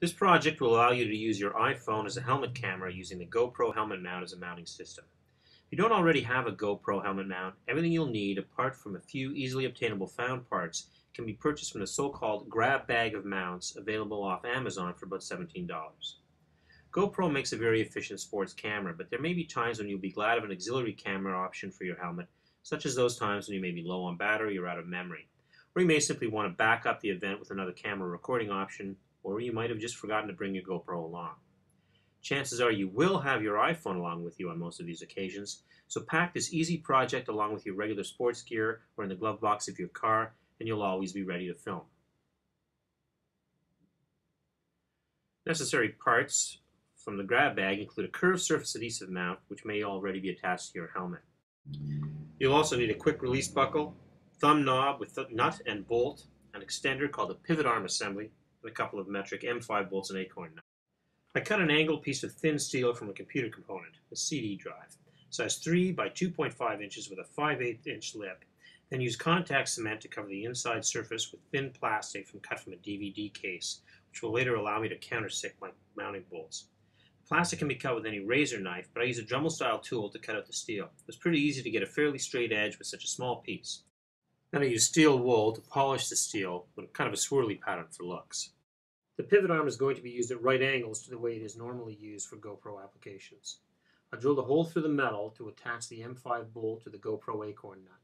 This project will allow you to use your iPhone as a helmet camera using the GoPro helmet mount as a mounting system. If you don't already have a GoPro helmet mount, everything you'll need, apart from a few easily obtainable found parts, can be purchased from the so-called grab bag of mounts available off Amazon for about $17. GoPro makes a very efficient sports camera, but there may be times when you'll be glad of an auxiliary camera option for your helmet, such as those times when you may be low on battery or out of memory. Or you may simply want to back up the event with another camera recording option, or you might have just forgotten to bring your GoPro along. Chances are you will have your iPhone along with you on most of these occasions, so pack this easy project along with your regular sports gear or in the glove box of your car, and you'll always be ready to film. Necessary parts from the grab bag include a curved surface adhesive mount, which may already be attached to your helmet. You'll also need a quick release buckle, thumb knob with nut and bolt, an extender called a pivot arm assembly, and a couple of metric M5 bolts and acorn nuts. I cut an angled piece of thin steel from a computer component, a CD drive, size 3 by 2.5 inches with a 5/8 inch lip, then use contact cement to cover the inside surface with thin plastic cut from a DVD case, which will later allow me to countersink my mounting bolts. The plastic can be cut with any razor knife, but I use a Dremel-style tool to cut out the steel. It was pretty easy to get a fairly straight edge with such a small piece. Then I use steel wool to polish the steel with kind of a swirly pattern for looks. The pivot arm is going to be used at right angles to the way it is normally used for GoPro applications. I drilled a hole through the metal to attach the M5 bolt to the GoPro acorn nut.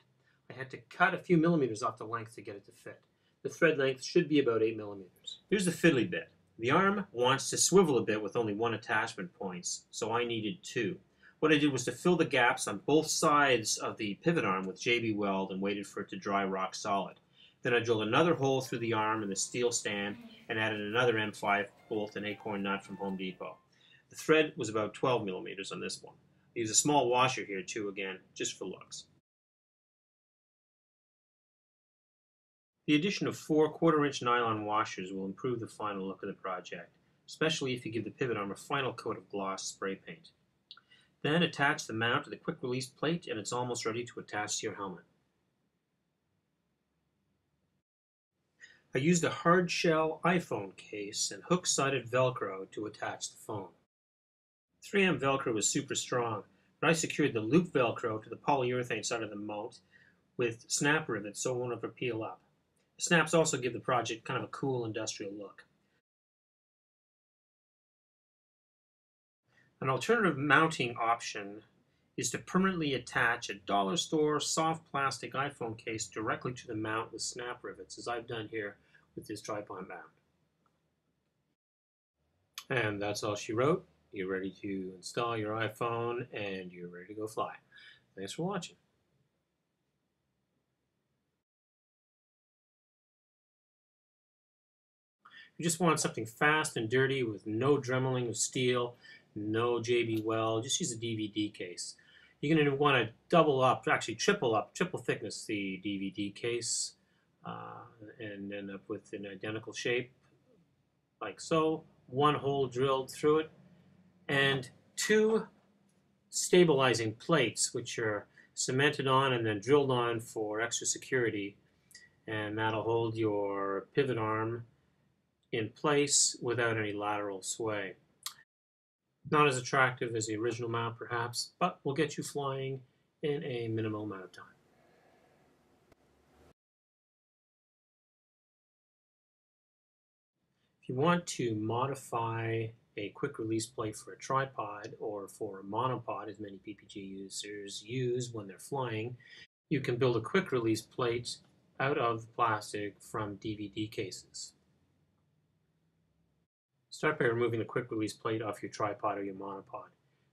I had to cut a few millimeters off the length to get it to fit. The thread length should be about 8 millimeters. Here's the fiddly bit. The arm wants to swivel a bit with only one attachment point, so I needed two. What I did was to fill the gaps on both sides of the pivot arm with JB Weld and waited for it to dry rock solid. Then I drilled another hole through the arm and the steel stand and added another M5 bolt and acorn nut from Home Depot. The thread was about 12 millimeters on this one. I used a small washer here too, again, just for looks. The addition of 4 1/4-inch nylon washers will improve the final look of the project, especially if you give the pivot arm a final coat of gloss spray paint. Then attach the mount to the quick release plate and it's almost ready to attach to your helmet. I used a hard shell iPhone case and hook-sided Velcro to attach the phone. 3M Velcro was super strong, but I secured the loop Velcro to the polyurethane side of the mount with snap rivets so it won't ever peel up. The snaps also give the project kind of a cool industrial look. An alternative mounting option is to permanently attach a dollar store soft plastic iPhone case directly to the mount with snap rivets, as I've done here with this tripod mount. And that's all she wrote. You're ready to install your iPhone and you're ready to go fly. Thanks for watching. You just want something fast and dirty with no dremeling of steel, no JB Weld, just use a DVD case. You're going to want to double up, actually triple thickness the DVD case and end up with an identical shape like so. One hole drilled through it and 2 stabilizing plates which are cemented on and then drilled on for extra security, and that'll hold your pivot arm in place without any lateral sway. Not as attractive as the original mount perhaps, but will get you flying in a minimal amount of time. If you want to modify a quick release plate for a tripod or for a monopod, as many PPG users use when they're flying, you can build a quick release plate out of plastic from DVD cases. Start by removing the quick release plate off your tripod or your monopod.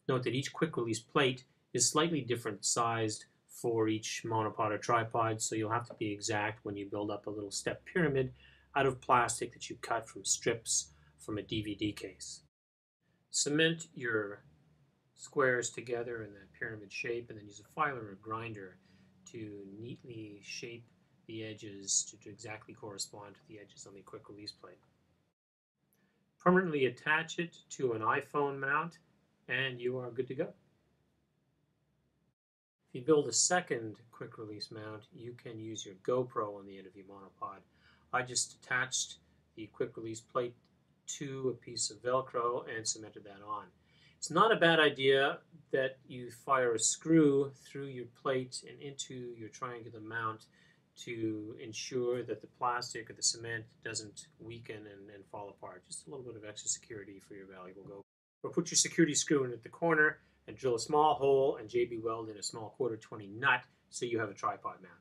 Note that each quick release plate is slightly different sized for each monopod or tripod, so you'll have to be exact when you build up a little step pyramid out of plastic that you cut from strips from a DVD case. Cement your squares together in that pyramid shape and then use a filer or grinder to neatly shape the edges to exactly correspond to the edges on the quick release plate. Permanently attach it to an iPhone mount and you are good to go. If you build a second quick release mount, you can use your GoPro on the end of your monopod. I just attached the quick release plate to a piece of Velcro and cemented that on. It's not a bad idea that you fire a screw through your plate and into your triangular mount to ensure that the plastic or the cement doesn't weaken and fall apart. Just a little bit of extra security for your valuable GoPro. Or put your security screw in at the corner and drill a small hole and JB weld in a small 1/4 20 nut so you have a tripod mount.